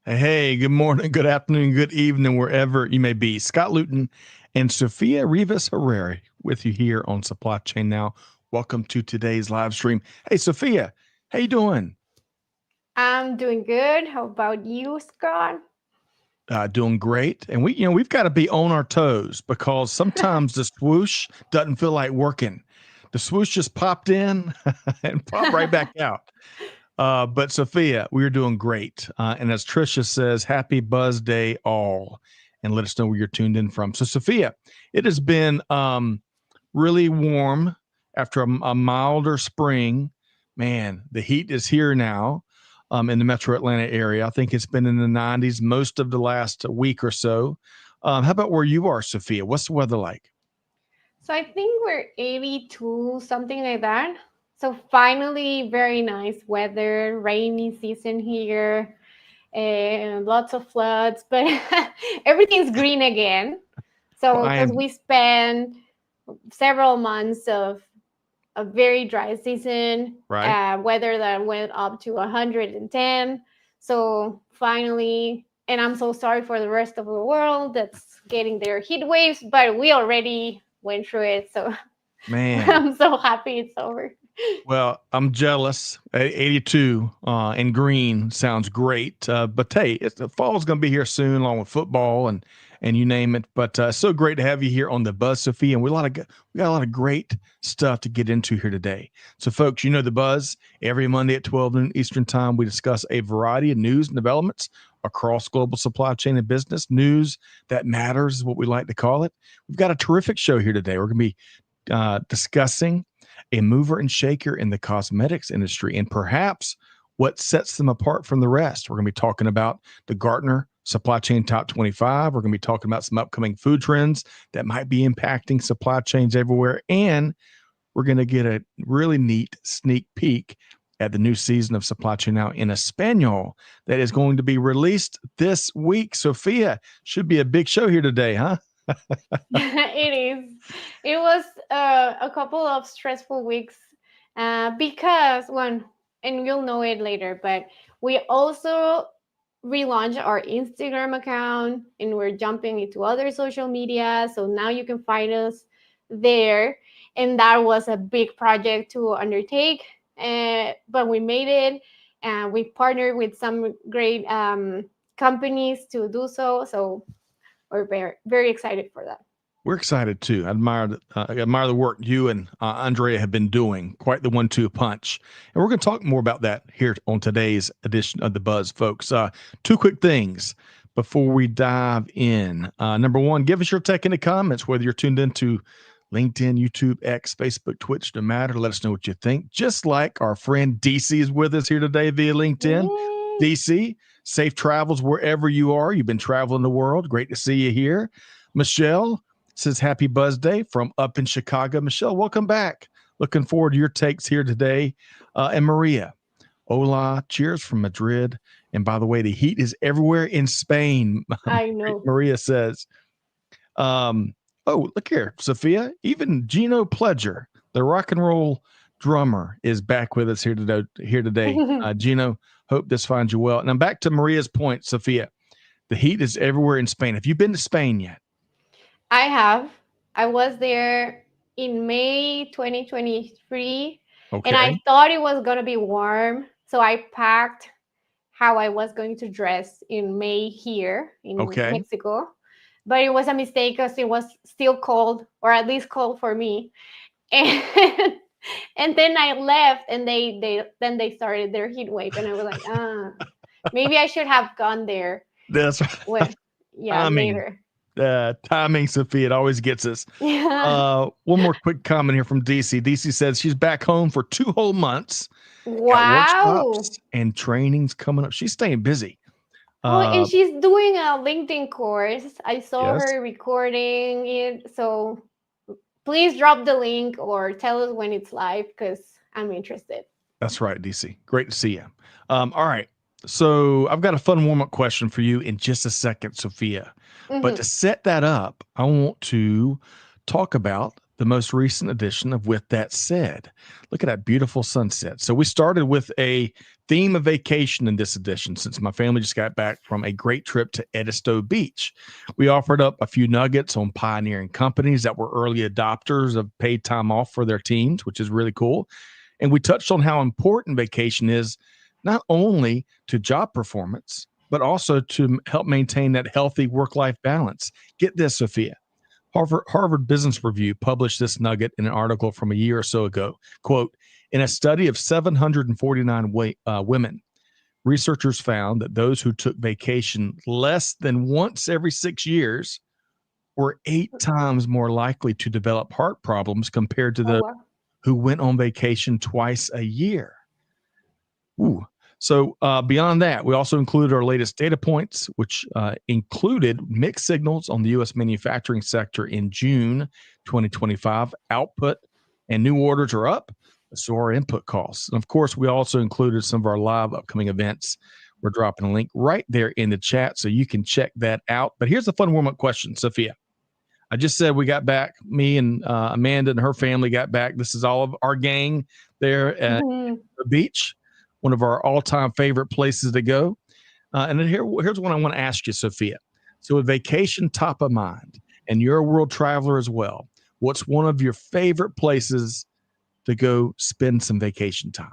Hey, good morning, good afternoon, good evening, wherever you may be. Scott Luton and Sofia Rivas Herrera with you here on Supply Chain Now. Welcome to today's live stream. Hey, Sofia, how you doing? I'm doing good. How about you, Scott? Doing great. And we've got to be on our toes because sometimes the swoosh doesn't feel like working. The swoosh just popped in and popped right back out. But Sofia, we're doing great. And as Trisha says, happy Buzz Day all. And let us know where you're tuned in from. So, Sofia, it has been really warm after a milder spring. Man, the heat is here now in the metro Atlanta area. I think it's been in the 90s most of the last week or so. How about where you are, Sofia? What's the weather like? So I think we're 82, something like that. So finally, very nice weather, rainy season here, and lots of floods, but everything's green again. Well, So I because am we spent several months of a very dry season, right. weather that went up to 110. So finally, and I'm so sorry for the rest of the world that's getting their heat waves, but we already went through it. So Man. I'm so happy it's over. Well, I'm jealous. 82 and green sounds great. But hey, the fall's going to be here soon, along with football and you name it. But so great to have you here on the Buzz, Sophie. And we got a lot of great stuff to get into here today. So, folks, you know the Buzz. Every Monday at 12 noon Eastern Time, we discuss a variety of news and developments across global supply chain and business. News that matters is what we like to call it. We've got a terrific show here today. We're going to be discussing a mover and shaker in the cosmetics industry and perhaps what sets them apart from the rest. We're going to be talking about the Gartner Supply Chain Top 25. We're going to be talking about some upcoming food trends that might be impacting supply chains everywhere. And we're going to get a really neat sneak peek at the new season of Supply Chain Now in Espanol that is going to be released this week. Sophia, should be a big show here today, huh? It is. It was a couple of stressful weeks because one, and you'll know it later, but we also relaunched our Instagram account and we're jumping into other social media. So now you can find us there. And that was a big project to undertake, but we made it, and we partnered with some great companies to do so. So we're very, very excited for that. We're excited too. I admire the work you and Andrea have been doing. Quite the 1-2 punch. And we're going to talk more about that here on today's edition of the Buzz, folks. Two quick things before we dive in. Number one, give us your take in the comments, whether you're tuned into LinkedIn, YouTube, X, Facebook, Twitch, no matter. Let us know what you think. Just like our friend DC is with us here today via LinkedIn. Yay! DC, safe travels wherever you are. You've been traveling the world. Great to see you here. Michelle says happy Buzz Day from up in Chicago. Michelle, welcome back. Looking forward to your takes here today. And Maria, hola, cheers from Madrid. And by the way, the heat is everywhere in Spain. I know. Maria says, um, oh, look here, Sophia. Even Gino Pledger, the rock and roll drummer, is back with us here today. Gino, hope this finds you well. And I'm back to Maria's point, Sophia. The heat is everywhere in Spain. Have you been to Spain yet? I have. I was there in May 2023, and I Okay. thought it was going to be warm. So I packed how I was going to dress in May here in Okay. Mexico. But it was a mistake because it was still cold, or at least cold for me. And and then I left, and they started their heat wave, and I was like, maybe I should have gone there. That's Well, yeah, timing. later. Timing, Sophia. It always gets us. Yeah. One more quick comment here from DC. DC says she's back home for 2 whole months. Got Wow. workshops and trainings coming up. She's staying busy. Oh, and Uh, she's doing a LinkedIn course. I saw yes, her recording it. So please drop the link or tell us when it's live because I'm interested. that's right, DC. Great to see you. All right. So I've got a fun warm up question for you in just a second, Sophia. But to Hmm. set that up, I want to talk about the most recent edition of With That Said. Look at that beautiful sunset. So we started with a theme of vacation in this edition since my family just got back from a great trip to Edisto Beach. We offered up a few nuggets on pioneering companies that were early adopters of paid time off for their teams, which is really cool. And we touched on how important vacation is not only to job performance, but also to help maintain that healthy work-life balance. Get this, Sofia. Harvard Business Review published this nugget in an article from a year or so ago. Quote, in a study of 749 women, researchers found that those who took vacation less than once every 6 years were 8 times more likely to develop heart problems compared to Oh those wow. who went on vacation twice a year. Ooh. So beyond that, we also included our latest data points, which included mixed signals on the U.S. manufacturing sector in June 2025. Output and new orders are up, so are input costs. And of course, we also included some of our live upcoming events. We're dropping a link right there in the chat so you can check that out. But here's a fun warm-up question, Sophia. I just said we got back. Me and Amanda and her family got back. This is all of our gang there at Mhm. the beach, one of our all-time favorite places to go. And then here's what I want to ask you, Sophia. So, with vacation top of mind, and you're a world traveler as well, what's one of your favorite places to go spend some vacation time?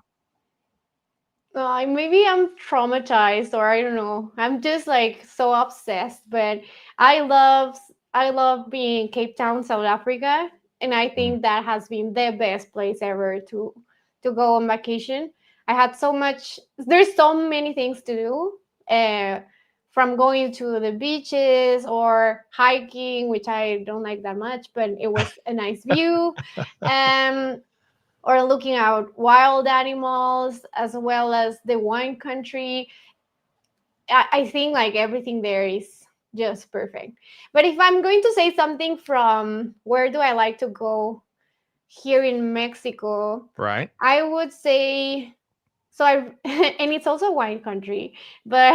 Maybe I'm traumatized, or I don't know. I'm just like so obsessed, but I love I love being in Cape Town, South Africa, and I Mm. think that has been the best place ever to go on vacation. I had so much. There's so many things to do. From going to the beaches or hiking, which I don't like that much, but it was a nice view. Um, or looking out wild animals as well as the wine country. I think like everything there is just perfect. But if I'm going to say something from where do I like to go here in Mexico, Right? I would say so I and it's also a wine country, but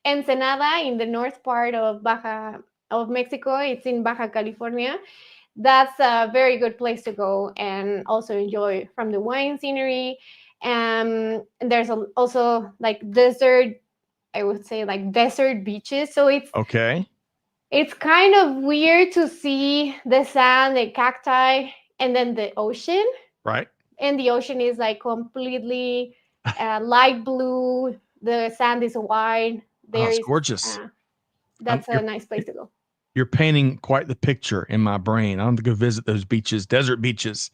Ensenada in the north part of Baja of Mexico, it's in Baja California. That's a very good place to go and also enjoy from the wine scenery. And there's also like desert, I would say like desert beaches. So Okay. it's kind of weird to see the sand, the cacti, and then the ocean. Right. And the ocean is like completely light blue. The sand is white. Oh, There it's is gorgeous. uh, I'm, that's a nice place to go. you're painting quite the picture in my brain. I want to go visit those beaches, desert beaches.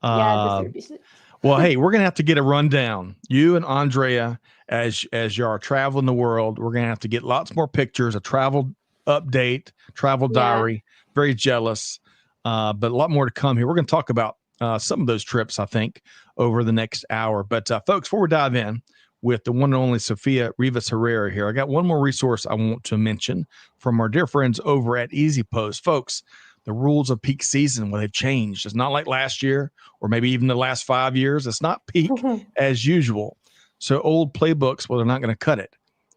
Yeah, Uh, desert beaches. well, hey, we're gonna have to get a rundown. You and Andrea, as you are traveling the world, we're gonna have to get lots more pictures, a travel update, travel Yeah. diary. Very jealous, but a lot more to come here. We're gonna talk about some of those trips, I think, over the next hour. But folks, before we dive in with the one and only Sofia Rivas Herrera here, I got one more resource I want to mention from our dear friends over at Easy Post. Folks, the rules of peak season, well, they've changed. It's not like last year or maybe even the last 5 years. It's not peak as usual. So old playbooks, well, they're not going to cut it.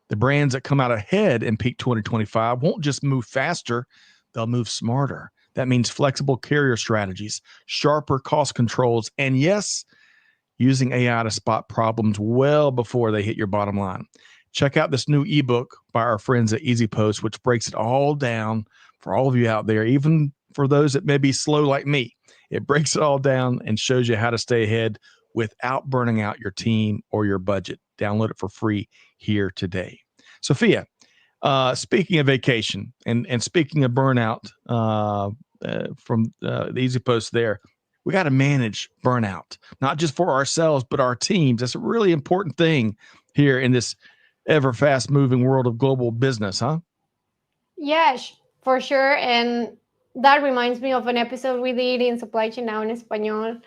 The brands that come out ahead in peak 2025 won't just move faster, they'll move smarter. That means flexible carrier strategies, sharper cost controls, and yes, using AI to spot problems well before they hit your bottom line. Check out this new ebook by our friends at Easy Post, which breaks it all down for all of you out there, even for those that may be slow like me. It breaks it all down and shows you how to stay ahead without burning out your team or your budget. Download it for free here today. Sophia, speaking of vacation and speaking of burnout from the Easy Post there, we got to manage burnout, not just for ourselves, but our teams. That's a really important thing here in this ever fast moving world of global business, huh? Yeah, for sure. And that reminds me of an episode we did in Supply Chain Now in Español.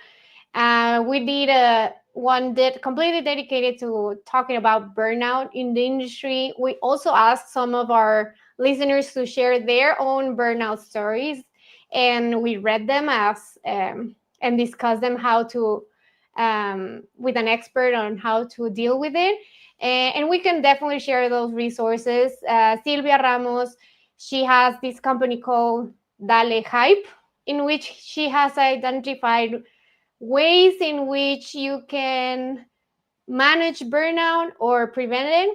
We did a one that completely dedicated to talking about burnout in the industry. We also asked some of our listeners to share their own burnout stories, and we read them as and discuss them how to with an expert on how to deal with it. And we can definitely share those resources. Silvia Ramos, she has this company called Dale Hype. in which she has identified ways in which you can manage burnout or prevent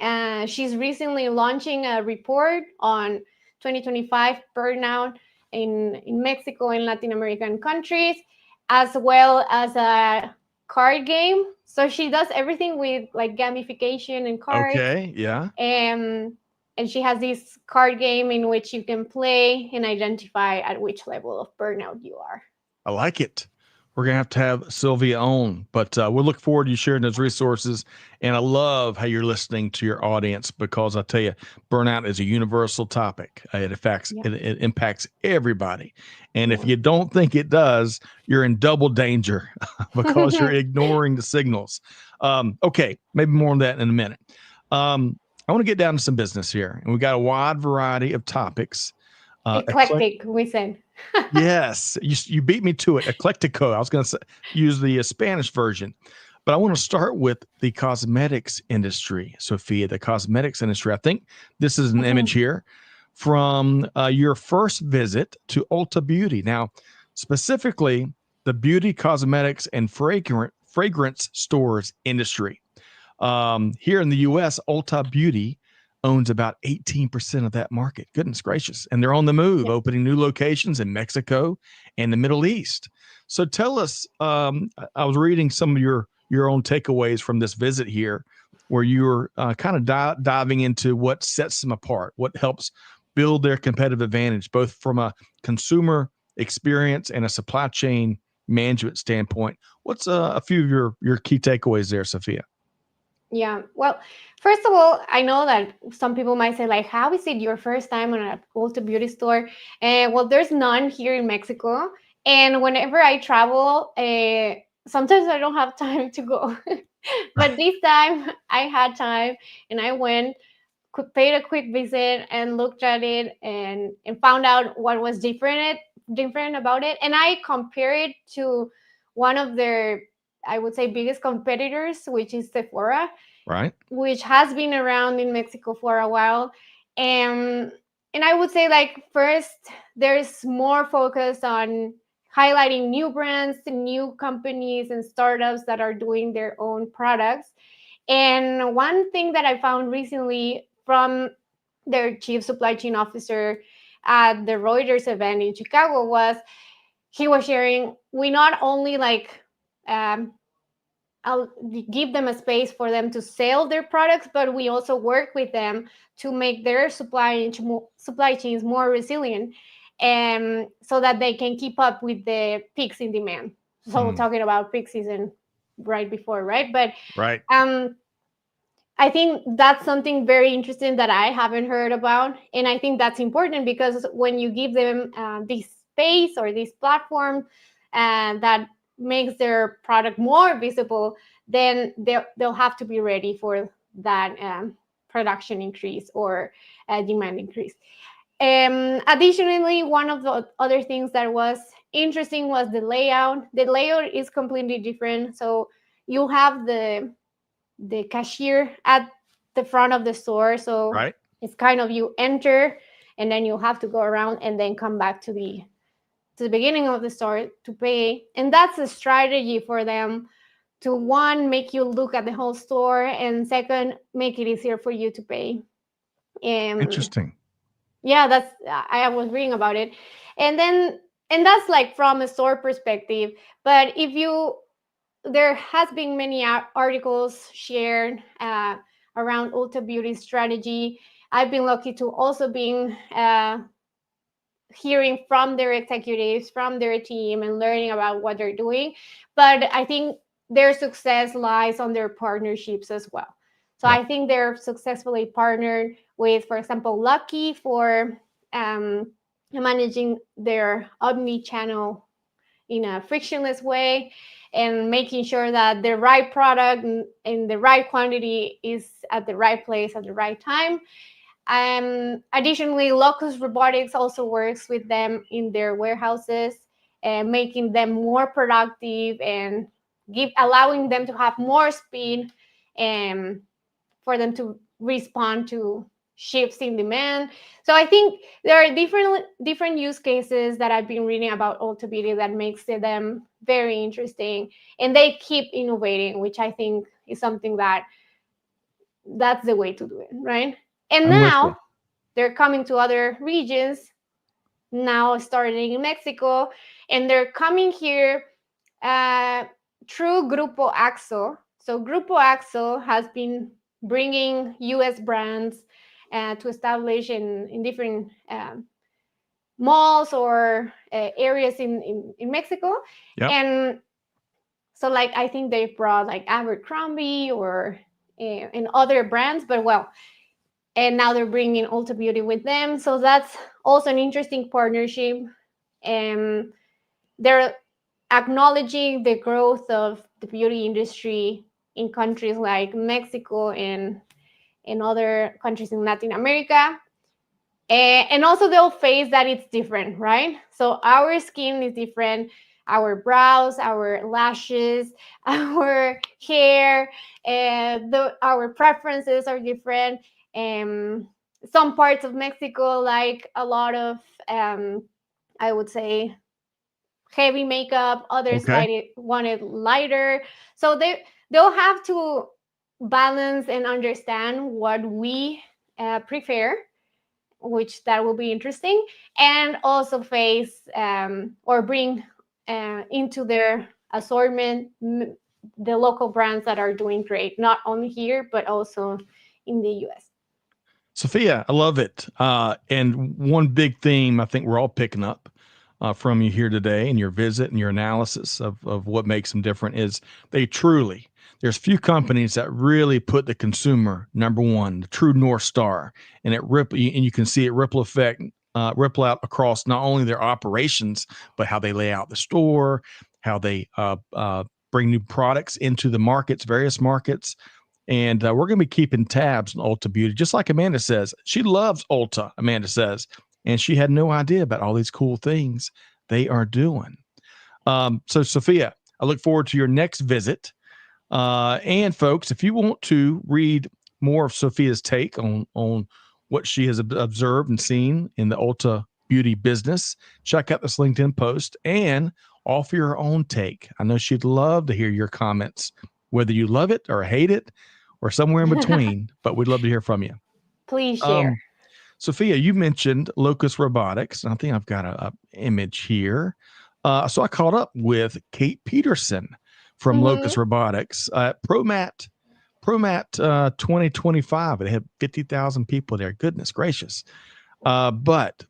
it. She's recently launching a report on 2025 burnout in Mexico and Latin American countries, as well as a card game. So she does everything with like gamification and cards. Okay. Yeah. And she has this card game in which you can play and identify at which level of burnout you are. I like it. We're going to have Sylvia on, but we'll look forward to you sharing those resources. And I love how you're listening to your audience, because I tell you, burnout is a universal topic. Yeah. It impacts everybody. And if Yeah. you don't think it does, you're in double danger because you're ignoring the signals. Okay, maybe more on that in a minute. I want to get down to some business here. And we got a wide variety of topics. Eclectic, we said. Yes, you beat me to it. Eclectico. I was going to use the Spanish version, but I want to start with the cosmetics industry, Sofia. The cosmetics industry. I think this is an image here from your first visit to Ulta Beauty. Now, specifically, the beauty, cosmetics, and fragrance stores industry. Here in the U.S., Ulta Beauty owns about 18% of that market. Goodness gracious. And they're on the move, opening new locations in Mexico and the Middle East. So tell us, I was reading some of your own takeaways from this visit here, where you were kind of diving into what sets them apart, what helps build their competitive advantage, both from a consumer experience and a supply chain management standpoint. What's a few of your key takeaways there, Sofia? Yeah. Well, first of all, I know that some people might say, like, how is it your first time on a Ulta Beauty store? And well, there's none here in Mexico. And whenever I travel, sometimes I don't have time to go. But this time I had time and I went, paid a quick visit and looked at it and found out what was different about it. And I compare it to one of their, I would say, biggest competitors, which is Sephora, Right. which has been around in Mexico for a while. And and I would say, like, first, there's more focus on highlighting new brands, new companies and startups that are doing their own products. And one thing that I found recently from their chief supply chain officer at the Reuters event in Chicago was he was sharing, we not only like um, I'll give them a space for them to sell their products, but we also work with them to make their supply chains more resilient, and so that they can keep up with the peaks in demand. So talking about peak season right before, right? But right. I think that's something very interesting that I haven't heard about. And I think that's important because when you give them this space or this platform that makes their product more visible, then they'll have to be ready for that production increase or demand increase. Additionally, one of the other things that was interesting was the layout. The layout is completely different. So you have the cashier at the front of the store. So right. It's kind of you enter and then you have to go around and then come back to the beginning of the store to pay. And that's a strategy for them to, one, make you look at the whole store, and second, make it easier for you to pay. Interesting. Yeah, that's, I was reading about it. And that's like from a store perspective. But if you, there has been many articles shared around Ulta Beauty strategy. I've been lucky to also being hearing from their executives, from their team, and learning about what they're doing. But I think their success lies on their partnerships as well. So I think they're successfully partnered with, for example, Lucky for managing their omni-channel in a frictionless way, and making sure that the right product in the right quantity is at the right place at the right time. Additionally, Locus Robotics also works with them in their warehouses, making them more productive and allowing them to have more speed, for them to respond to shifts in demand. So I think there are different use cases that I've been reading about Ulta Beauty that makes them very interesting, and they keep innovating, which I think is something that's the way to do it, right? And I'm with you. now they're coming to other regions, now starting in Mexico, and they're coming here through Grupo Axo. So Grupo Axo has been bringing US brands to establish in different malls or areas in Mexico. Yep. And so like I think they brought like Abercrombie or and other brands, but well, and now they're bringing Ulta Beauty with them. So that's also an interesting partnership. And they're acknowledging the growth of the beauty industry in countries like Mexico and in other countries in Latin America. And also they'll face that it's different, right? So our skin is different, our brows, our lashes, our hair, our preferences are different. Some parts of Mexico like a lot of, I would say, heavy makeup. Others Okay. like want it lighter. So they'll have to balance and understand what we prefer, which that will be interesting, and also face or bring into their assortment the local brands that are doing great, not only here but also in the US. Sofia, I love it. And one big theme I think we're all picking up from you here today in your visit and your analysis of what makes them different is there's few companies that really put the consumer number one, the true North Star, and and you can see it ripple out across not only their operations, but how they lay out the store, how they bring new products into the various markets. And we're going to be keeping tabs on Ulta Beauty, just like Amanda says. She loves Ulta, Amanda says, and she had no idea about all these cool things they are doing. So, Sofia, I look forward to your next visit. And folks, if you want to read more of Sofia's take on what she has observed and seen in the Ulta Beauty business, check out this LinkedIn post and offer your own take. I know she'd love to hear your comments, whether you love it or hate it or somewhere in between, but we'd love to hear from you. Please share. Sofia, you mentioned Locus Robotics, and I think I've got a image here. So I caught up with Kate Peterson from Locus Robotics at ProMat 2025. It had 50,000 people there. Goodness gracious. But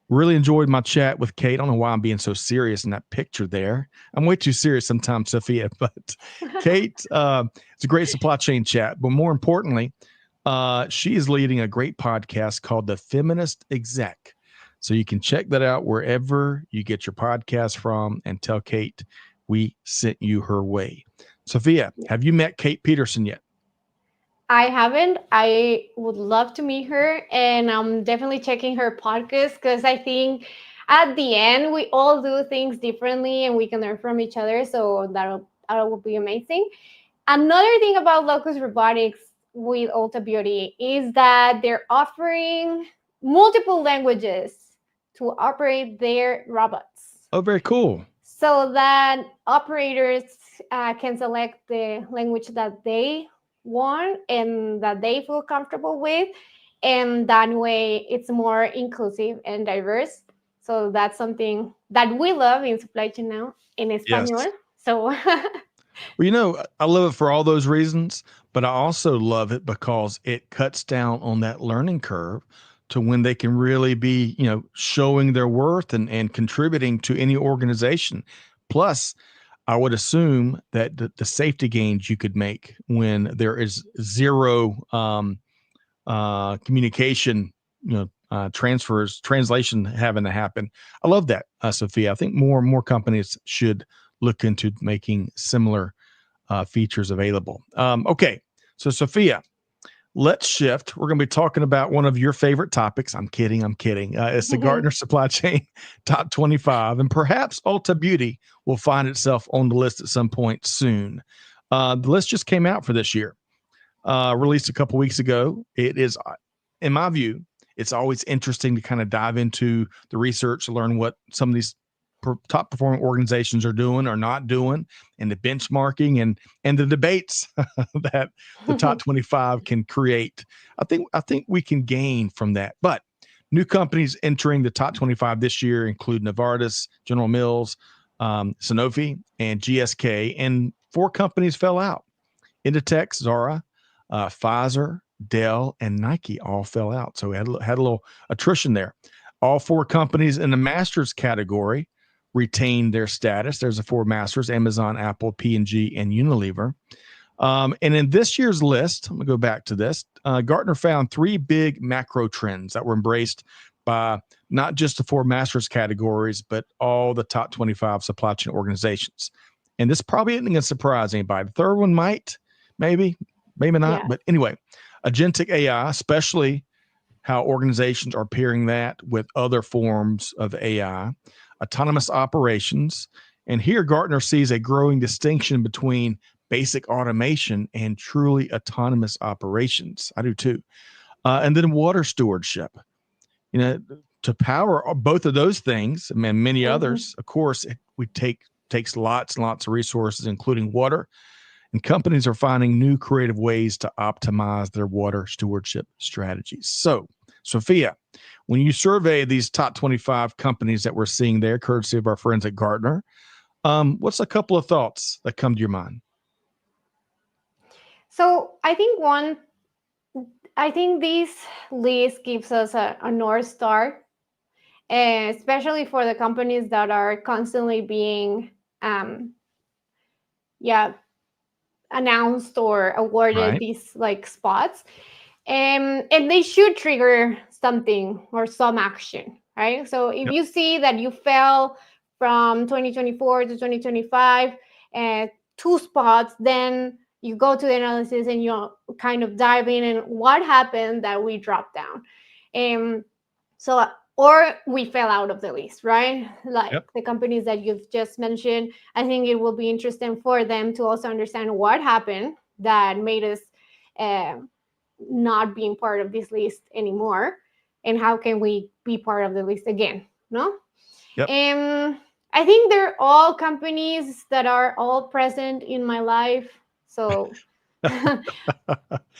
really enjoyed my chat with Kate. I don't know why I'm being so serious in that picture there. I'm way too serious sometimes, Sofia, but Kate, it's a great supply chain chat. But more importantly, she is leading a great podcast called The Feminist Exec. So you can check that out wherever you get your podcast from and tell Kate we sent you her way. Sofia, have you met Kate Peterson yet? I haven't. I would love to meet her, and I'm definitely checking her podcast because I think at the end we all do things differently and we can learn from each other. So that will be amazing. Another thing about Locus Robotics with Ulta Beauty is that they're offering multiple languages to operate their robots. Oh, very cool. So that operators can select the language that they want and that they feel comfortable with. And that way it's more inclusive and diverse. So that's something that we love in supply chain now in Espanol. Yes. So well, I love it for all those reasons, but I also love it because it cuts down on that learning curve to when they can really be, showing their worth and contributing to any organization. Plus, I would assume that the safety gains you could make when there is zero communication, translation having to happen. I love that, Sofia. I think more and more companies should look into making similar features available. Okay, so Sofia, let's shift. We're going to be talking about one of your favorite topics. I'm kidding. It's the Gartner Supply Chain Top 25, and perhaps Ulta Beauty will find itself on the list at some point soon. The list just came out for this year, released a couple weeks ago. It is in my view, it's always interesting to kind of dive into the research to learn what some of these top performing organizations are doing or not doing, and the benchmarking and the debates that the top 25 can create. I think we can gain from that. But new companies entering the top 25 this year include Novartis, General Mills, Sanofi, and GSK, and 4 companies fell out. Inditex, Zara, Pfizer, Dell, and Nike all fell out. So we had a little attrition there. All 4 companies in the masters category retained their status. There's the 4 masters: Amazon, Apple, P&G, and Unilever. And in this year's list, I'm going to go back to this. Gartner found 3 big macro trends that were embraced by not just the 4 masters categories, but all the top 25 supply chain organizations. And this probably isn't going to surprise anybody. The third one might, maybe not. Yeah. But anyway, agentic AI, especially how organizations are pairing that with other forms of AI, autonomous operations. And here Gartner sees a growing distinction between basic automation and truly autonomous operations. I do too. And then water stewardship. To power both of those things, and many others, of course, takes lots and lots of resources, including water. And companies are finding new creative ways to optimize their water stewardship strategies. So, Sofia, when you survey these top 25 companies that we're seeing there, courtesy of our friends at Gartner, what's a couple of thoughts that come to your mind? So I think this list gives us a North Star, especially for the companies that are constantly being announced or awarded these like spots. And they should trigger something or some action, right? So if you see that you fell from 2024 to 2025 and 2 spots, then you go to the analysis and you kind of dive in and what happened that we dropped down. Or we fell out of the list, right? Like the companies that you've just mentioned, I think it will be interesting for them to also understand what happened that made us not being part of this list anymore, and how can we be part of the list again, no? I think they're all companies that are all present in my life, so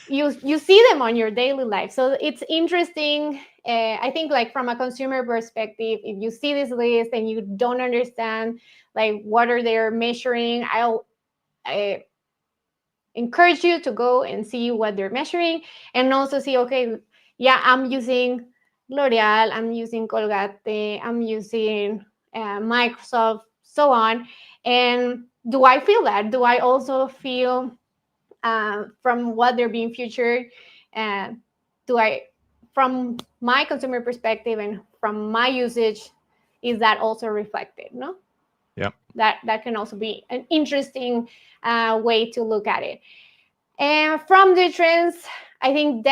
you see them on your daily life, so it's interesting. I think like from a consumer perspective, if you see this list and you don't understand like what are they measuring, I encourage you to go and see what they're measuring, and also see, okay, I'm using L'Oreal, I'm using Colgate, I'm using Microsoft, so on. And do I feel that? Do I also feel from what they're being featured? From my consumer perspective and from my usage, is that also reflected? No. Yeah. That can also be an interesting way to look at it. And from the trends, I think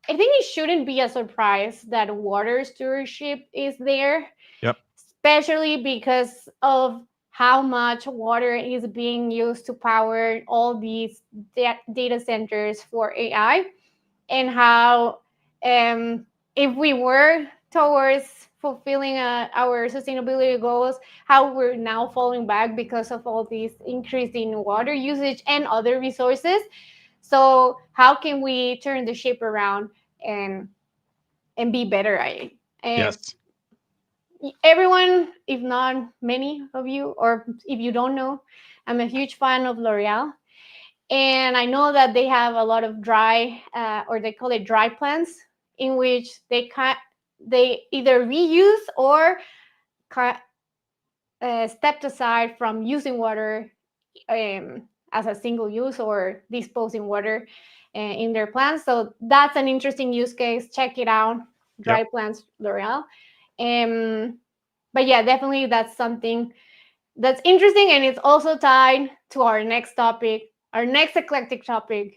it shouldn't be a surprise that water stewardship is there. Yep. Especially because of how much water is being used to power all these data centers for AI, and how if we were towards fulfilling our sustainability goals, how we're now falling back because of all these increasing water usage and other resources. So how can we turn the ship around and be better at it? Yes. Everyone, if not many of you, or if you don't know, I'm a huge fan of L'Oreal. And I know that they have a lot of dry, or they call it dry plants, in which they either reuse or stepped aside from using water as a single use, or disposing water in their plants. So that's an interesting use case. Check it out. Dry plants, L'Oreal. But yeah, definitely that's something that's interesting, and it's also tied to our next topic, our next eclectic topic,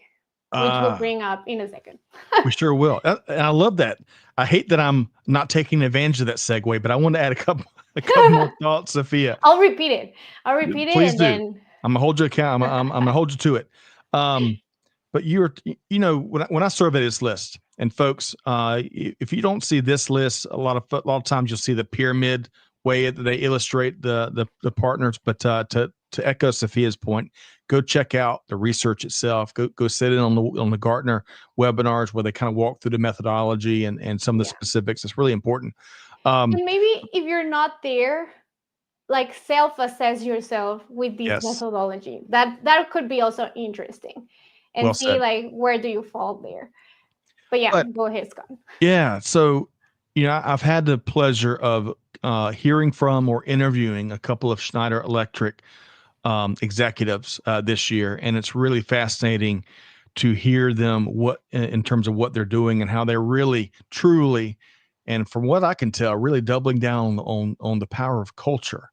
which we'll bring up in a second. We sure will. And I love that. I hate that I'm not taking advantage of that segue, but I want to add a couple more thoughts, Sofia. I'll repeat it. Please do. Then I'm gonna hold you account. I'm gonna hold you to it. But when I survey this list, and folks, if you don't see this list, a lot of times you'll see the pyramid way that they illustrate the partners. But to echo Sofia's point, go check out the research itself. Go sit in on the Gartner webinars where they kind of walk through the methodology and some of the specifics. It's really important. And maybe if you're not there, like self-assess yourself with this Yes. methodology. That could be also interesting, and Well see said. like where do you fall there. But yeah, go ahead, Scott. Yeah. So, I've had the pleasure of hearing from or interviewing a couple of Schneider Electric executives this year, and it's really fascinating to hear them what in terms of what they're doing and how they're really, truly, and from what I can tell, really doubling down on the power of culture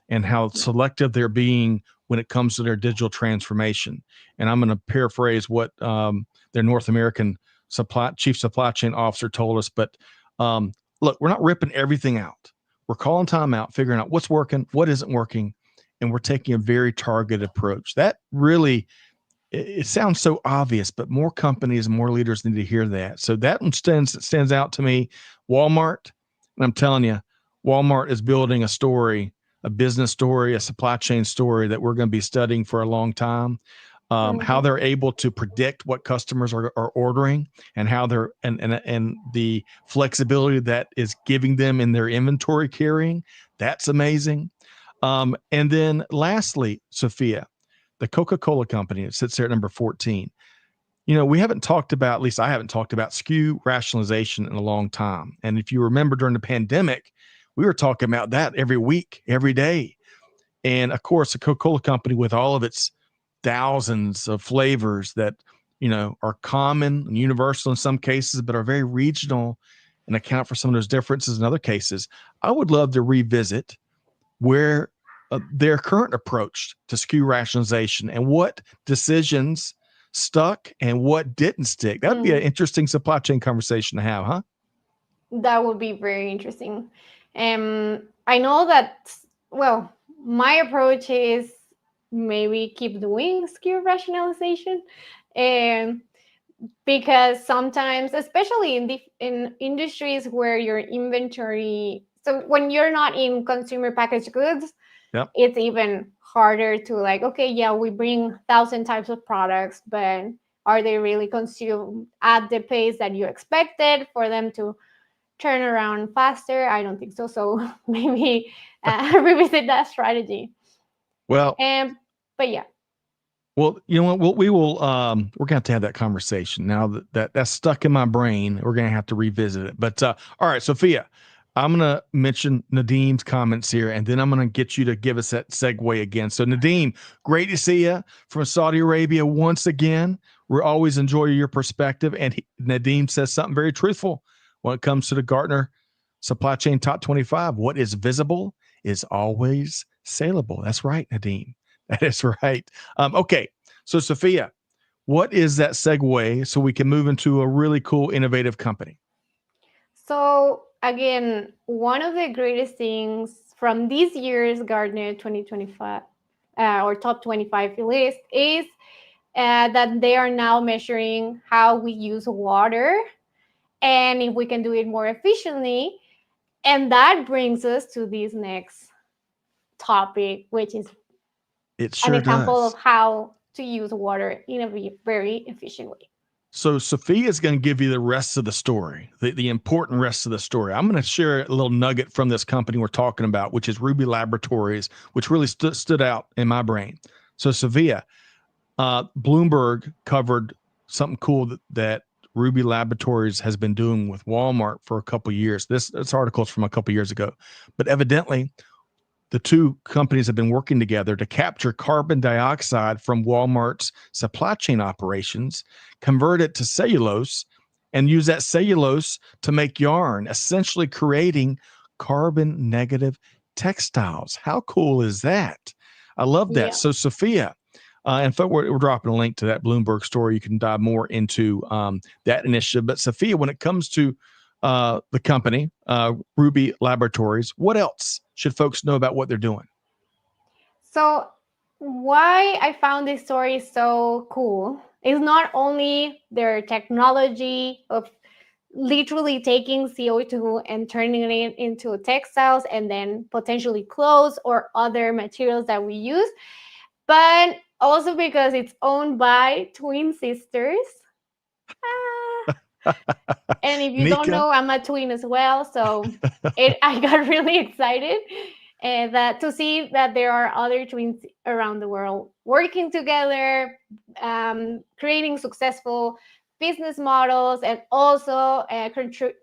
and how selective they're being when it comes to their digital transformation. And I'm going to paraphrase what their North American chief supply chain officer told us. But look, we're not ripping everything out. We're calling time out, figuring out what's working, what isn't working, and we're taking a very targeted approach. That really, it sounds so obvious, but more companies and more leaders need to hear that. So that one stands out to me. Walmart, and I'm telling you, Walmart is building a story, a business story, a supply chain story that we're going to be studying for a long time. How they're able to predict what customers are ordering, and how they're and the flexibility that is giving them in their inventory carrying. That's amazing. And then lastly, Sofia, the Coca-Cola company, it sits there at number 14. We haven't talked about, at least I haven't talked about SKU rationalization in a long time. And if you remember during the pandemic, we were talking about that every week, every day. And of course, the Coca-Cola company, with all of its thousands of flavors that, are common and universal in some cases, but are very regional and account for some of those differences in other cases. I would love to revisit where their current approach to SKU rationalization and what decisions stuck and what didn't stick. That would be an interesting supply chain conversation to have, huh? That would be very interesting. I know that, well, my approach is maybe keep doing SKU rationalization. Because sometimes, especially in industries where your inventory, so when you're not in consumer packaged goods, it's even harder to like, okay, yeah, we bring 1,000 types of products, but are they really consumed at the pace that you expected for them to turn around faster? I don't think so. So maybe revisit that strategy. Well, but yeah. Well, you know what? We will. We're gonna have to have that conversation now that's stuck in my brain. We're gonna have to revisit it. But all right, Sofia, I'm gonna mention Nadim's comments here, and then I'm gonna get you to give us that segue again. So, Nadim, great to see you from Saudi Arabia once again. We always enjoy your perspective, and Nadim says something very truthful when it comes to the Gartner Supply Chain Top 25. What is visible is always saleable. That's right, Nadim. That is right. Okay. So, Sofia, what is that segue so we can move into a really cool, innovative company? So, again, one of the greatest things from this year's Gartner 2025 or top 25 list is that they are now measuring how we use water and if we can do it more efficiently. And that brings us to this next topic, which is an example of how to use water in a very efficient way. So Sofia is going to give you the rest of the story, the important rest of the story. I'm going to share a little nugget from this company we're talking about, which is Ruby Laboratories, which really stood out in my brain. So Sofia, Bloomberg covered something cool that Ruby Laboratories has been doing with Walmart for a couple of years. This article is from a couple of years ago, but evidently the two companies have been working together to capture carbon dioxide from Walmart's supply chain operations, convert it to cellulose, and use that cellulose to make yarn, essentially creating carbon negative textiles. How cool is that? I love that. Yeah. So, Sofia, in fact, we're dropping a link to that Bloomberg story. You can dive more into that initiative. But, Sofia, when it comes to the company, Ruby Laboratories, what else should folks know about what they're doing? So why I found this story so cool It's not only their technology of literally taking CO2 and turning it into textiles and then potentially clothes or other materials that we use, but also because it's owned by twin sisters. Ah. And if you don't Nika. know, I'm a twin as well, so I got really excited and that to see that there are other twins around the world working together, creating successful business models, and also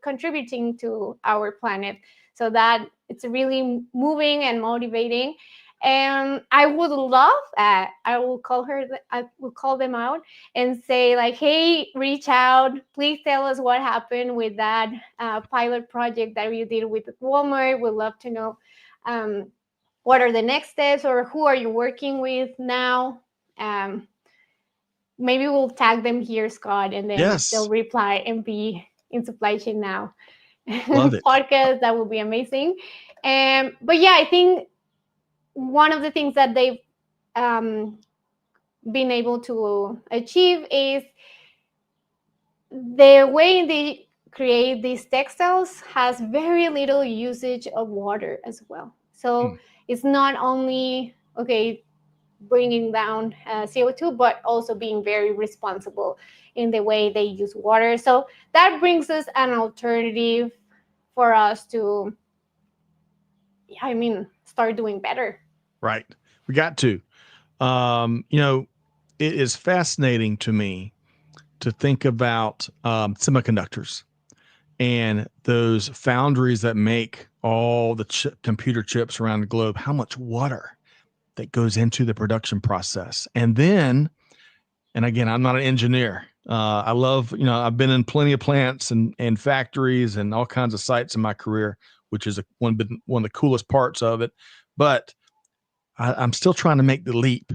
contributing to our planet. So that it's really moving and motivating. And I would love that. I will call them out and say like, hey, reach out, please tell us what happened with that pilot project that you did with Walmart. We'd love to know what are the next steps, or who are you working with now. Maybe we'll tag them here, Scott, and then they'll Yes. reply and be in Supply Chain Now Love it. podcast. That would be amazing. But yeah, I think one of the things that they've um, been able to achieve is the way they create these textiles has very little usage of water as well. So Mm. it's not only bringing down CO2, but also being very responsible in the way they use water. So that brings us an alternative for us to, start doing better. Right. We got to. It is fascinating to me to think about semiconductors and those foundries that make all the computer chips around the globe, how much water that goes into the production process. And again, I'm not an engineer. I love, I've been in plenty of plants and factories and all kinds of sites in my career, which is one of the coolest parts of it. But I'm still trying to make the leap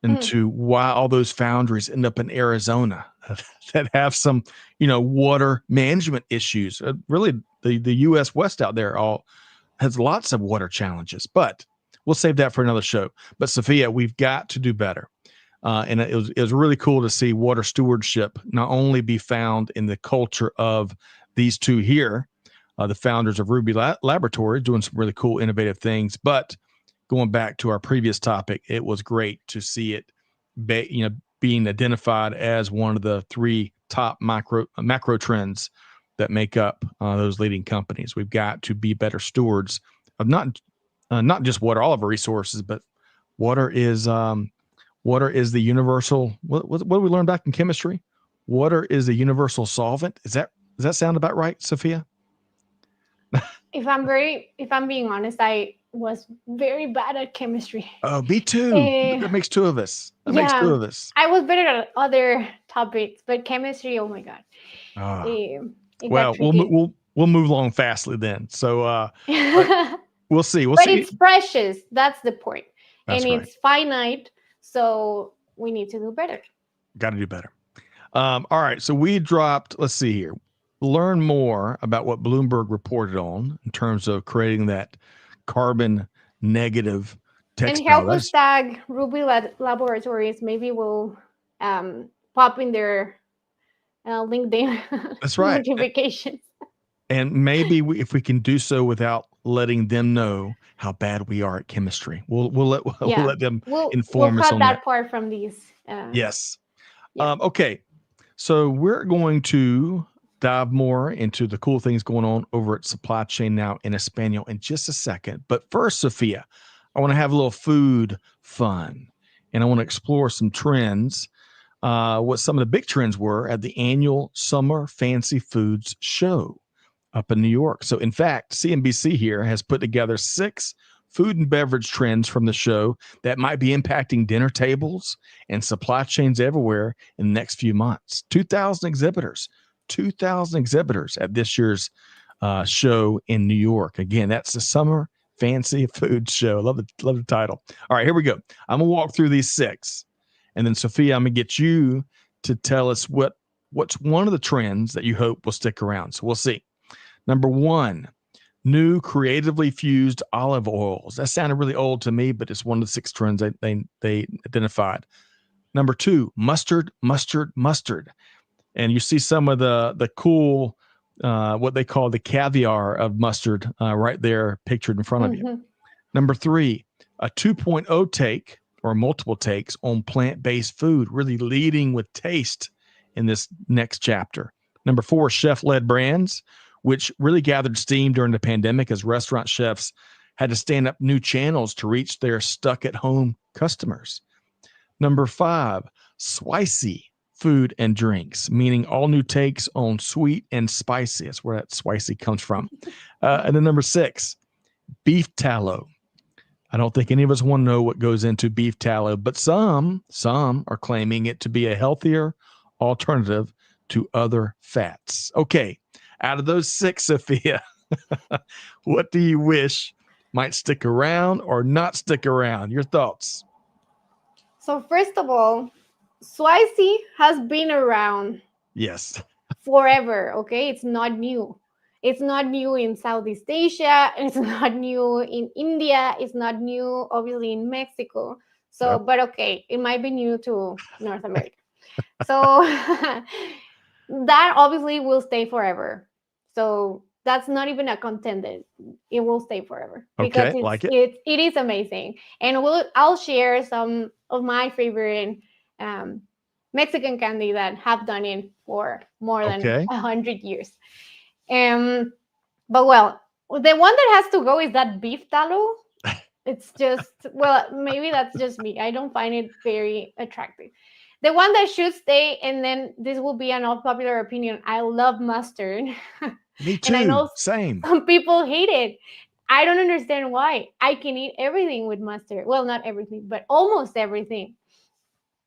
into why all those foundries end up in Arizona that have some, water management issues. Really, the U.S. West out there has lots of water challenges, but we'll save that for another show. But Sofia, we've got to do better. And it was really cool to see water stewardship not only be found in the culture of these two here, the founders of Ruby Laboratory, doing some really cool, innovative things, but going back to our previous topic, it was great to see it, being identified as one of the 3 top macro trends that make up those leading companies. We've got to be better stewards of not just water, all of our resources, but water is the universal. What did we learn back in chemistry? Water is the universal solvent. Does that sound about right, Sofia? If I'm being honest, I was very bad at chemistry. Oh, me too. That makes 2 of us. Yeah, I was better at other topics, but chemistry, oh my god, it got Well, tricky. we'll move along fastly then. So, but we'll see. But it's precious. That's the point, That's and right. it's finite. So we need to do better. Got to do better. All right. So we dropped. Let's see here. Learn more about what Bloomberg reported on in terms of creating that carbon negative textile. And help us tag Ruby Laboratories. Maybe we'll pop in their LinkedIn That's right. notifications. And maybe if we can do so without letting them know how bad we are at chemistry, we'll let them inform us on that. We'll cut that part from these. Yes. Yeah. Okay. So we're going to dive more into the cool things going on over at Supply Chain Now in Espanol in just a second. But first, Sofia, I want to have a little food fun, and I want to explore some trends, what some of the big trends were at the annual Summer Fancy Foods Show up in New York. So in fact, CNBC here has put together 6 food and beverage trends from the show that might be impacting dinner tables and supply chains everywhere in the next few months. 2,000 exhibitors at this year's show in New York. Again, that's the Summer Fancy Food Show. Love the title. All right, here we go. I'm gonna walk through these 6, and then Sofia, I'm gonna get you to tell us what's one of the trends that you hope will stick around. So we'll see. Number 1, new creatively fused olive oils. That sounded really old to me, but it's one of the 6 trends they identified. Number 2, mustard, mustard, mustard. And you see some of the cool, what they call the caviar of mustard right there pictured in front of you. Mhm. Number 3, a 2.0 take or multiple takes on plant-based food, really leading with taste in this next chapter. Number 4, chef-led brands, which really gathered steam during the pandemic as restaurant chefs had to stand up new channels to reach their stuck-at-home customers. Number 5, spicy food and drinks, meaning all new takes on sweet and spicy. That's where that spicy comes from. And then number 6, beef tallow. I don't think any of us want to know what goes into beef tallow, but some are claiming it to be a healthier alternative to other fats. Okay, out of those 6, Sofia, what do you wish might stick around or not stick around? Your thoughts? So first of all, spicy has been around Yes. forever, okay? It's not new. It's not new in Southeast Asia. It's not new in India. It's not new, obviously, in Mexico. So, Yep. but okay, it might be new to North America. So that obviously will stay forever. So that's not even a contender. It will stay forever because Okay, like it. it is amazing. And I'll share some of my favorite Mexican candy that have done it for more than Okay. 100 years. But well, the one that has to go is that beef tallow. It's just, well, maybe that's just me. I don't find it very attractive. The one that should stay, and then this will be an unpopular opinion, I love mustard. Me too. And I know Same. some people hate it. I don't understand why. I can eat everything with mustard. Well, not everything, but almost everything.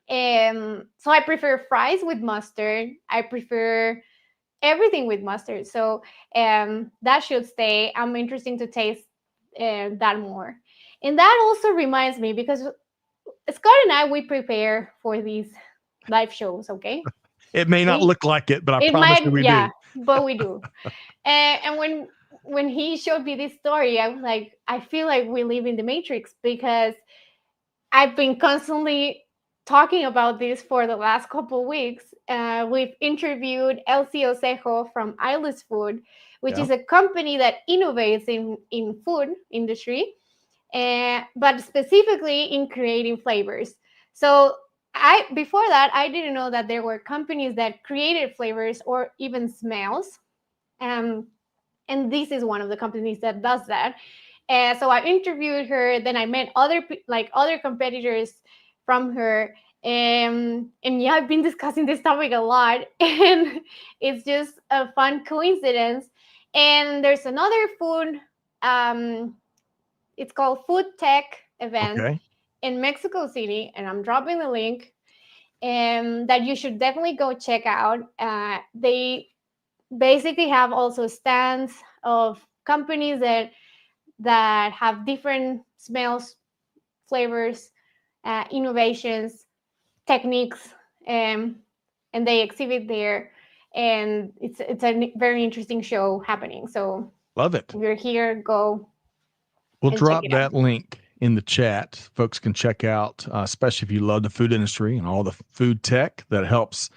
So I prefer fries with mustard. I prefer everything with mustard. So that should stay. I'm interested to taste that more. And that also reminds me, because Scott and I, we prepare for these live shows, okay? It may not look like it, but I It promise you might, we yeah, do. but we do. And when he showed me this story, I was like, I feel like we live in the Matrix, because I've been constantly talking about this for the last couple of weeks. We've interviewed Elsie Osejo from Eyeless Food, which Yeah. is a company that innovates in food industry, but specifically in creating flavors. So before that, I didn't know that there were companies that created flavors or even smells. And this is one of the companies that does that. So I interviewed her. Then I met other competitors from her. And yeah, I've been discussing this topic a lot, and it's just a fun coincidence. And there's another food. It's called Food Tech event Okay. in Mexico City, and I'm dropping the link. That you should definitely go check out. They basically have also stands of companies that have different smells, flavors, innovations, techniques, and they exhibit there. And it's a very interesting show happening. So Love it. if you're here, go. We'll And check drop it out. that link in the chat. Folks can check out, especially if you love the food industry and all the food tech that helps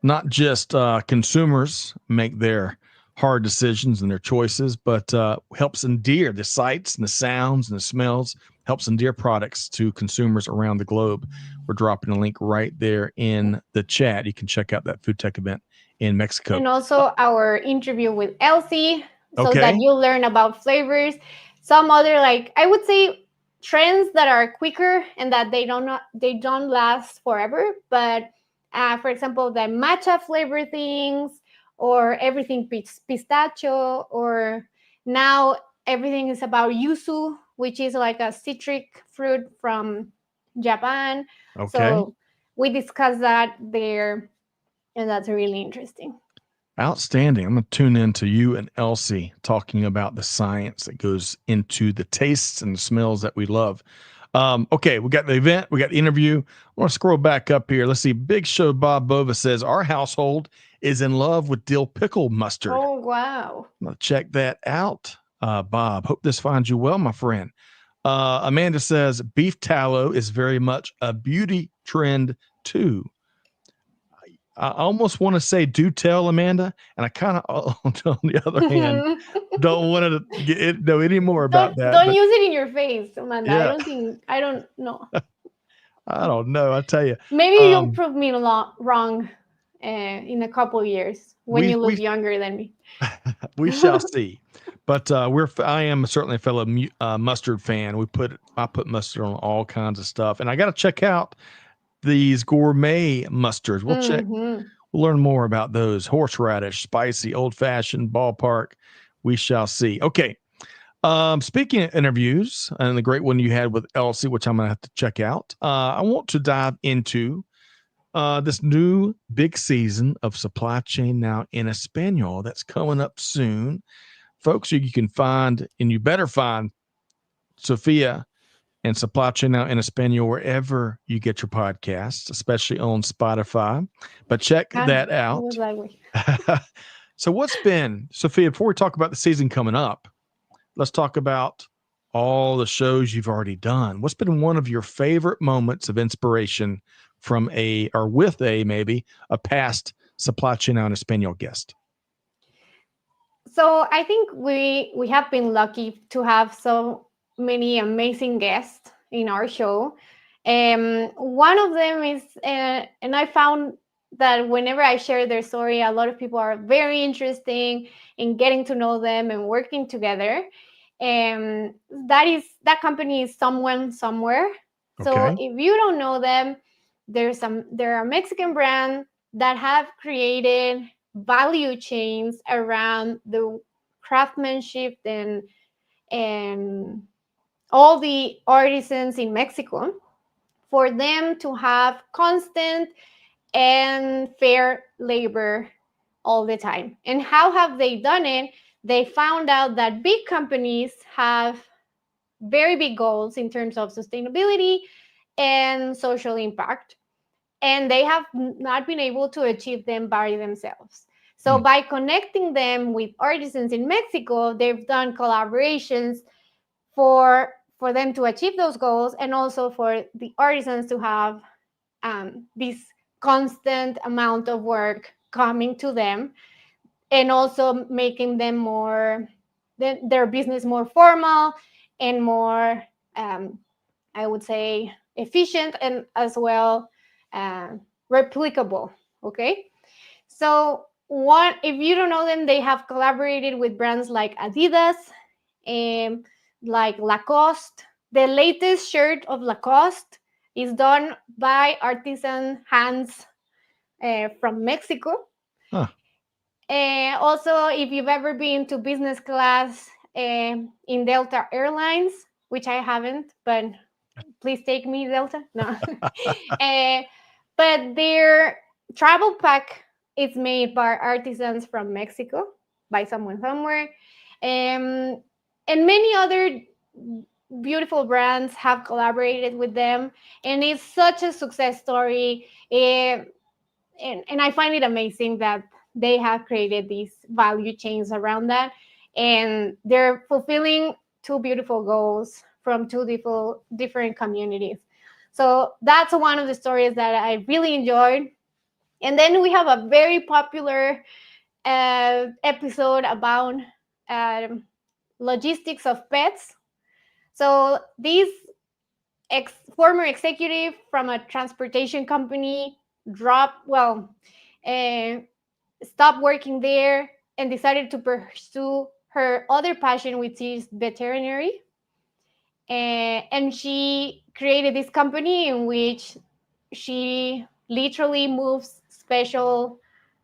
not just consumers make their hard decisions and their choices, but helps endear the sights and the sounds and the smells, helps endear products to consumers around the globe. We're dropping a link right there in the chat. You can check out that food tech event in Mexico. And also our interview with Elsie, so Okay. that you learn about flavors. Some other, like, I would say, trends that are quicker and that they don't last forever. But for example, the matcha flavor things, or everything pistachio, or now everything is about yuzu, which is like a citric fruit from Japan. Okay. So we discussed that there, and that's really interesting. Outstanding. I'm going to tune into you and Elsie talking about the science that goes into the tastes and the smells that we love. Okay, we got the event, we got the interview. I want to scroll back up here. Let's see. Big Show Bob Bova says, our household is in love with dill pickle mustard. Oh, wow. I'm going to check that out, Bob. Hope this finds you well, my friend. Amanda says, beef tallow is very much a beauty trend two. I almost want to say do tell, Amanda, and I kind of, on the other hand, don't want to know any more about that. Don't But use it in your face, Amanda. yeah, I don't know. I don't know. I tell you, Maybe you'll um, prove me wrong in a couple of years when we you look we younger than me. we shall see. But I am certainly a fellow mustard fan. I put mustard on all kinds of stuff, and I got to check out these gourmet mustards. Hmm. We'll learn more about those. Horseradish, spicy, old fashioned, ballpark. We shall see. Okay. Speaking of interviews and the great one you had with Elsie, which I'm going to have to check out, I want to dive into this new big season of Supply Chain Now in Espanol that's coming up soon. Folks, you can find, and you better find, Sofia and Supply Chain Now in Espanol wherever you get your podcasts, especially on Spotify. But check Ah, that it was out. that way. So, what's been, Sofia, before we talk about the season coming up, let's talk about all the shows you've already done. What's been one of your favorite moments of inspiration from maybe a past Supply Chain Now in Espanol guest? So I think we have been lucky to have so many amazing guests in our show. One of them is, and I found that whenever I share their story, a lot of people are very interesting in getting to know them and working together. And that company is Someone Somewhere. So Okay. if you don't know them, there are Mexican brands that have created value chains around the craftsmanship and all the artisans in Mexico for them to have constant and fair labor all the time. And how have they done it? They found out that big companies have very big goals in terms of sustainability and social impact, and they have not been able to achieve them by themselves. So Hmm. by connecting them with artisans in Mexico, they've done collaborations for them to achieve those goals, and also for the artisans to have this constant amount of work coming to them, and also making them their business more formal and more, I would say, efficient, and as well uh, replicable. Okay, so what if you don't know them? They have collaborated with brands like Adidas and like Lacoste. The latest shirt of Lacoste is done by artisan hands from Mexico. Huh. Also, if you've ever been to business class in Delta Airlines, which I haven't, but please take me, Delta. No. uh, but their travel pack is made by artisans from Mexico, by Someone Somewhere. Um, and many other beautiful brands have collaborated with them. And it's such a success story. And I find it amazing that they have created these value chains around that. And they're fulfilling two beautiful goals from two different communities. So that's one of the stories that I really enjoyed. And then we have a very popular episode about um, logistics of pets. So these former executive from a transportation company dropped, uh, stopped working there and decided to pursue her other passion, which is veterinary. And she created this company in which she literally moves special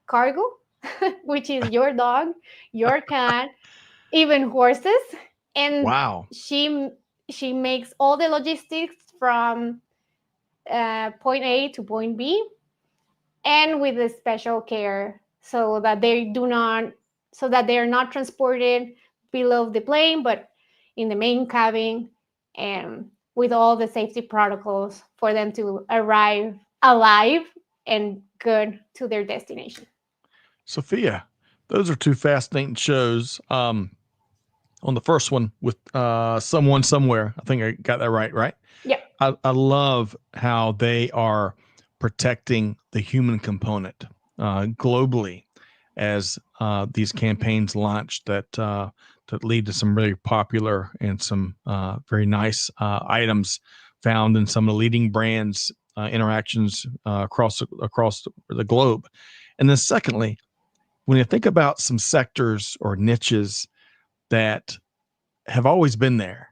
cargo, which is your dog, your cat, even horses. And Wow. she makes all the logistics from point A to point B, and with a special care so that they are not transported below the plane, but in the main cabin, and with all the safety protocols for them to arrive alive and good to their destination. Sophia, those are two fascinating shows. On the first one with Someone Somewhere, I think I got that right, right? Yeah. I love how they are protecting the human component globally as these campaigns launched that lead to some really popular and some very nice items found in some of the leading brands interactions across the globe. And then secondly, when you think about some sectors or niches that have always been there,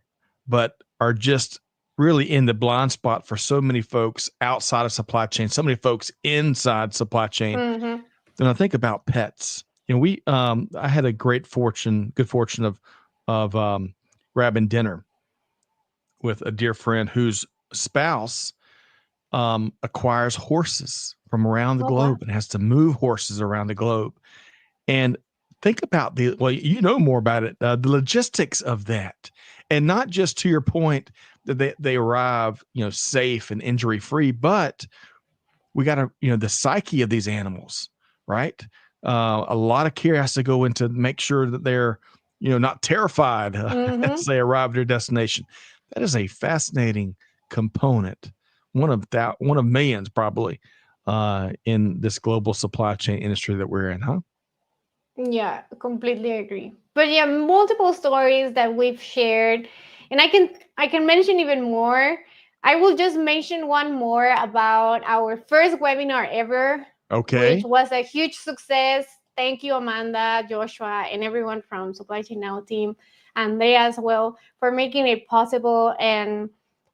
but are just really in the blind spot for so many folks outside of supply chain, so many folks inside supply chain. Mm-hmm. And I think about pets. We I had a good fortune of grabbing dinner with a dear friend whose spouse acquires horses from around the Oh, wow. globe and has to move horses around the globe. And think about you know more about it, the logistics of that. And not just to your point that they arrive, safe and injury free, but we got to, the psyche of these animals, right? A lot of care has to go into make sure that they're, not terrified Mm-hmm. as they arrive at their destination. That is a fascinating component, one of millions probably in this global supply chain industry that we're in, huh? Yeah, completely agree. But yeah, multiple stories that we've shared, and I can mention even more. I will just mention one more about our first webinar ever, which Okay. was a huge success. Thank you, Amanda, Joshua, and everyone from Supply Chain Now team, and they as well for making it possible. And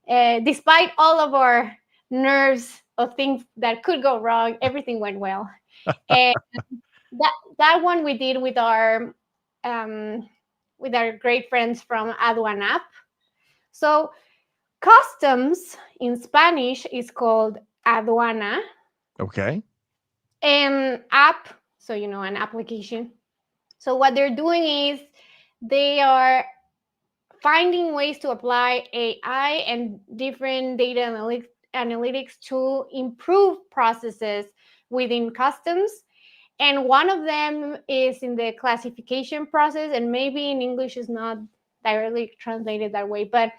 despite all of our nerves of things that could go wrong, everything went well. And that one we did um, with our great friends from Aduan app. So customs in Spanish is called aduana, Okay. and app, so an application. So what they're doing is they are finding ways to apply AI and different data analytics to improve processes within customs. And one of them is in the classification process, and maybe in English is not directly translated that way, but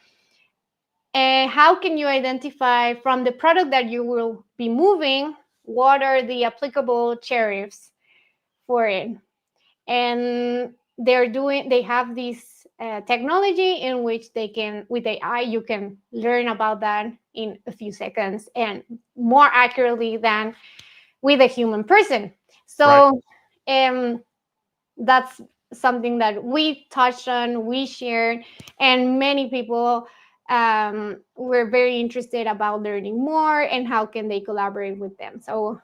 how can you identify from the product that you will be moving what are the applicable tariffs for it? And they have this technology in which they can, with AI, you can learn about that in a few seconds and more accurately than with a human person. Right. So that's something that we touched on, we shared, and many people were very interested about learning more and how can they collaborate with them. So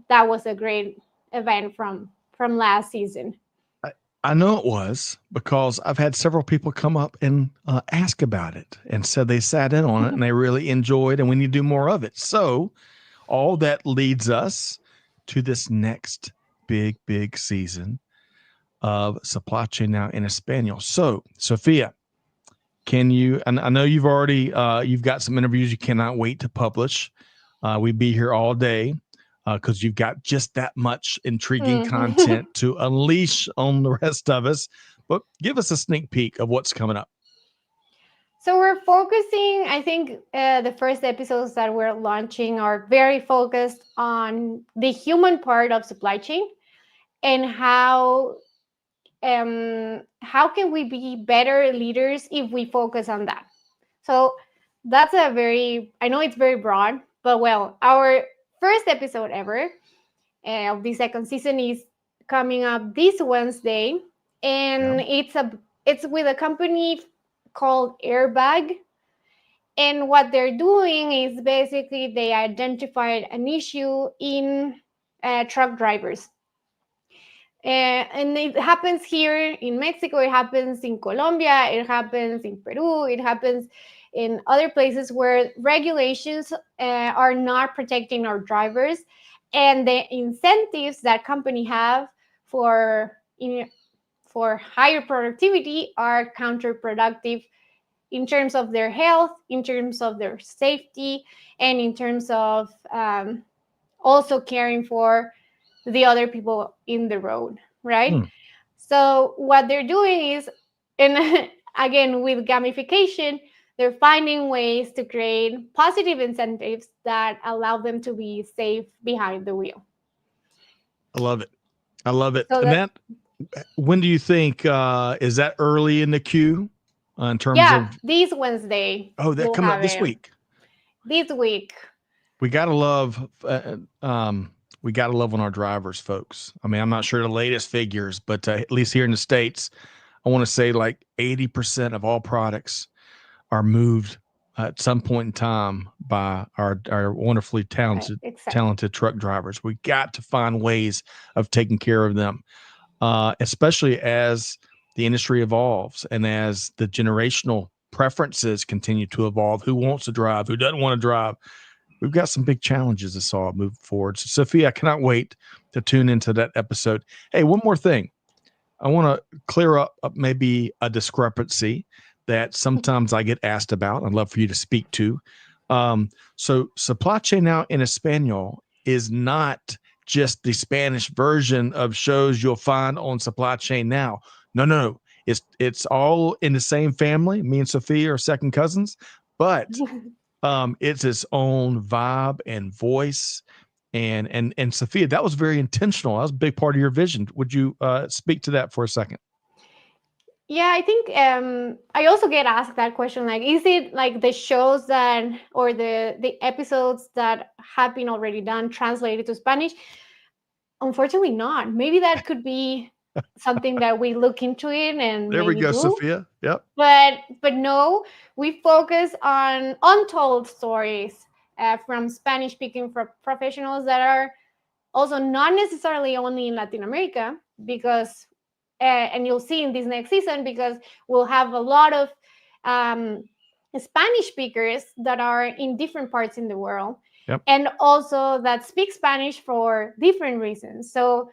that was a great event from last season. I know it was because I've had several people come up and ask about it and said they sat in on it and they really enjoyed and we need to do more of it. So all that leads us to this next big season of Supply Chain Now in Espanol. So, Sofia, can you, and I know you've already, you've got some interviews you cannot wait to publish. We'd be here all day because you've got just that much intriguing Mhm. content to unleash on the rest of us. But give us a sneak peek of what's coming up. So we're focusing, I think the first episodes that we're launching are very focused on the human part of supply chain and how can we be better leaders if we focus on that. So that's a very, I know it's very broad, but well, our first episode ever of the second season is coming up this Wednesday, Yeah. and it's with a company called Airbag. And what they're doing is basically they identified an issue in truck drivers. And it happens here in Mexico, it happens in Colombia, it happens in Peru, it happens in other places where regulations are not protecting our drivers, and the incentives that company have for for higher productivity are counterproductive in terms of their health, in terms of their safety, and in terms of also caring for the other people in the road, right? Hmm. So what they're doing is, and again with gamification, they're finding ways to create positive incentives that allow them to be safe behind the wheel. I love it. I love it. So And that, that, when do you think, is that early in the queue in terms yeah, of, this Wednesday oh, that we'll coming have up this it. week? This week. We got to love, we got to love on our drivers, folks. I mean, I'm not sure the latest figures, but at least here in the States, I want to say like 80% of all products are moved at some point in time by our wonderfully Right, exactly. talented truck drivers. We got to find ways of taking care of them, especially as the industry evolves and as the generational preferences continue to evolve. Who wants to drive? Who doesn't want to drive? We've got some big challenges to solve moving forward. So, Sophia, I cannot wait to tune into that episode. Hey, one more thing. I want to clear up maybe a discrepancy that sometimes I get asked about. I'd love for you to speak to. So, supply chain now in Espanol is not just the Spanish version of shows you'll find on Supply Chain now. No, no, no. It's all in the same family. Me and Sophia are second cousins, but it's its own vibe and voice. And Sophia, that was very intentional. That was a big part of your vision. Would you speak to that for a second? Yeah, I think I also get asked that question, like, is it like the shows that or the episodes that have been already done translated to Spanish? Unfortunately not. Maybe that could be something that we look into it and There we maybe go, do. Sophia. Yep. But no, we focus on untold stories from Spanish speaking professionals that are also not necessarily only in Latin America, because and you'll see in this next season, because we'll have a lot of um, Spanish speakers that are in different parts in the world, Yep. and also that speak Spanish for different reasons. So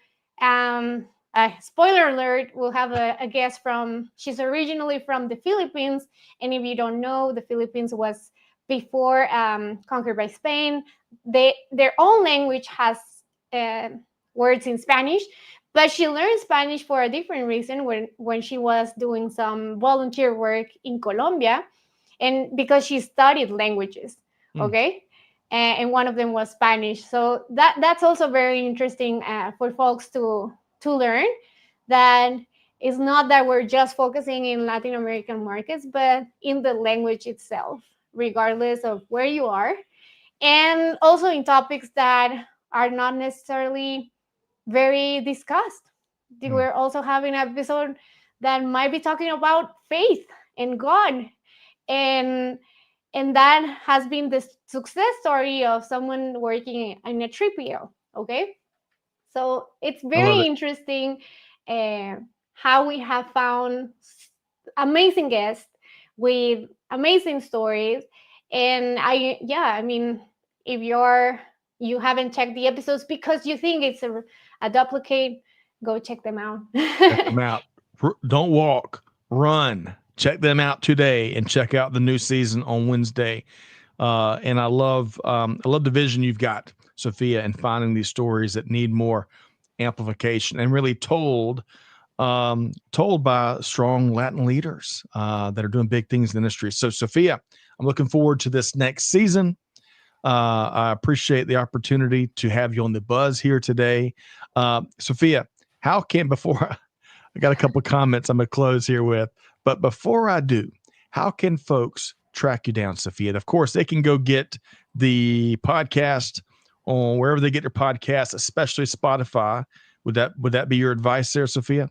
spoiler alert, we'll have a guest from, she's originally from the Philippines. And if you don't know, the Philippines was before conquered by Spain. Their own language has uh, words in Spanish, but she learned Spanish for a different reason when she was doing some volunteer work in Colombia, and because she studied languages. Okay. And one of them was Spanish. So that's also very interesting for folks to learn, that it's not that we're just focusing in Latin American markets, but in the language itself, regardless of where you are, and also in topics that are not necessarily very discussed. We're also having an episode that might be talking about faith and God, and that has been the success story of someone working in a 3PL. Okay, so it's I love very it. interesting uh, how we have found amazing guests with amazing stories. And I mean, if you haven't checked the episodes because you think it's a duplicate, go check them out. Check them out. Don't walk, run. Check them out today and check out the new season on Wednesday. And I love the vision you've got, Sophia, and finding these stories that need more amplification and really told by strong Latin leaders that are doing big things in the industry. So, Sophia, I'm looking forward to this next season. I appreciate the opportunity to have you on the buzz here today. Sophia, how can, before I got a couple of comments I'm going to close here with, but before I do, how can folks track you down, Sophia? And of course, they can go get the podcast on wherever they get their podcasts, especially Spotify. Would that be your advice there, Sophia?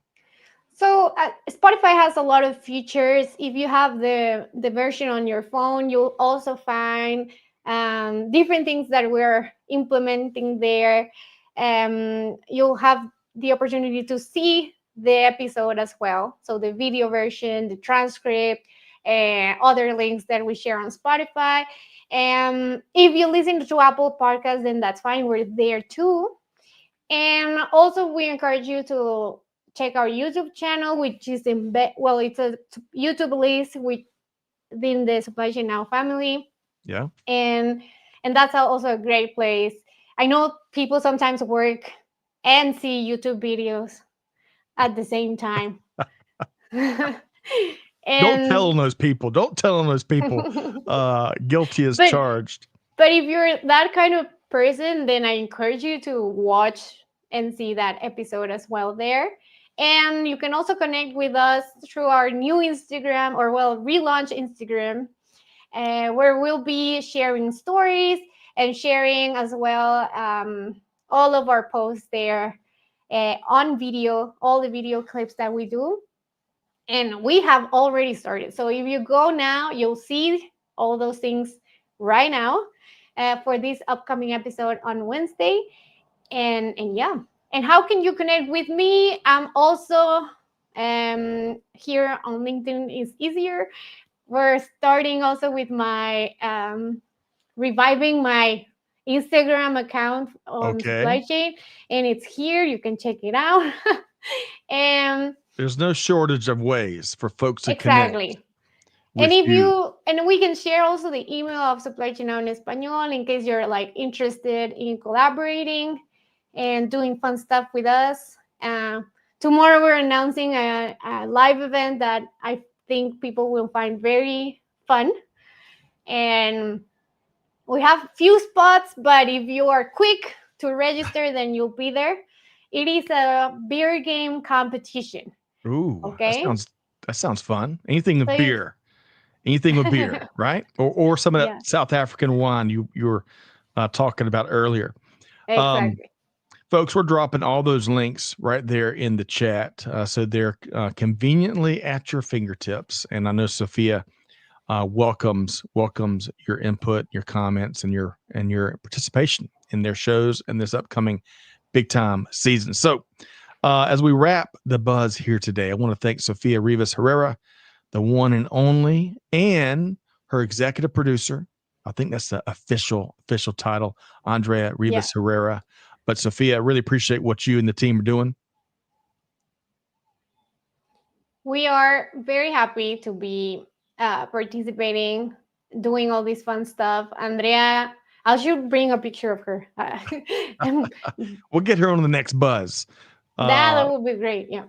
So Spotify has a lot of features. If you have the version on your phone, you'll also find different things that we're implementing there. You'll have the opportunity to see the episode as well. So the video version, the transcript, other links that we share on Spotify. If you listen to Apple Podcasts, then that's fine. We're there too. And also, we encourage you to check our YouTube channel, which is it's a YouTube list within the Supply Chain Now family. Yeah. And that's also a great place. I know people sometimes work and see YouTube videos at the same time. Don't tell And on those people. Don't tell on those people. Guilty as but charged. but if you're that kind of person, then I encourage you to watch and see that episode as well there. And you can also connect with us through our new Instagram, or well, relaunch Instagram, where we'll be sharing stories and sharing as well all of our posts there on video, all the video clips that we do. And we have already started. So if you go now, you'll see all those things right now for this upcoming episode on Wednesday. And yeah. And how can you connect with me? I'm also here on LinkedIn is easier. We're starting also with my reviving my Instagram account on supply Okay. chain, and it's here. You can check it out. And There's no shortage of ways for folks to connect exactly. And with if you. you, and we can share also the email of Supply Chain Now en Español in case you're like interested in collaborating and doing fun stuff with us. Tomorrow we're announcing a live event that I think people will find very fun. And we have few spots, but if you are quick to register, then you'll be there. It is a beer game competition. Ooh, Okay. that sounds fun. Anything So with you, beer. Anything with beer, right? Or some of that yeah, South African wine you were talking about earlier. Um, exactly. Folks, we're dropping all those links right there in the chat, so they're conveniently at your fingertips. And I know Sofia welcomes your input, your comments, and your participation in their shows in this upcoming big time season. So, as we wrap the buzz here today, I want to thank Sofia Rivas Herrera, the one and only, and her executive producer. I think that's the official title, Andrea Yeah. Rivas Herrera. But Sofia, I really appreciate what you and the team are doing. We are very happy to be participating, doing all this fun stuff. Andrea, I should bring a picture of her. We'll get her on the next buzz. That would be great. Yeah.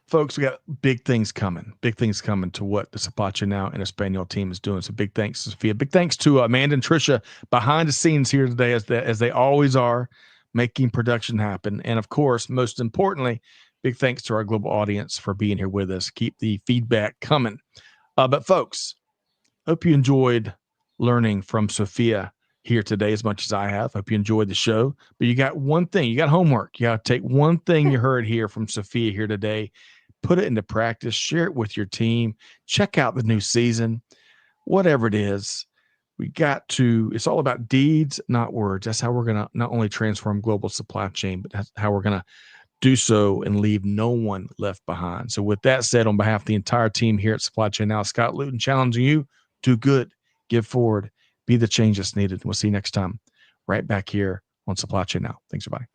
Folks, we got big things coming to what the Supply Chain Now and Espanol team is doing. So big thanks to Sofia. Big thanks to Amanda and Trisha behind the scenes here today, as they always are, making production happen. And of course, most importantly, big thanks to our global audience for being here with us. Keep the feedback coming. But folks, hope you enjoyed learning from Sofia here today as much as I have. Hope you enjoyed the show. But you got one thing, you got homework. You got to take one thing you heard here from Sofia here today, put it into practice, share it with your team, check out the new season, whatever it is. It's all about deeds, not words. That's how we're going to not only transform global supply chain, but that's how we're going to do so and leave no one left behind. So with that said, on behalf of the entire team here at Supply Chain Now, Scott Luton challenging you, do good, give forward, be the change that's needed. We'll see you next time right back here on Supply Chain Now. Thanks, everybody.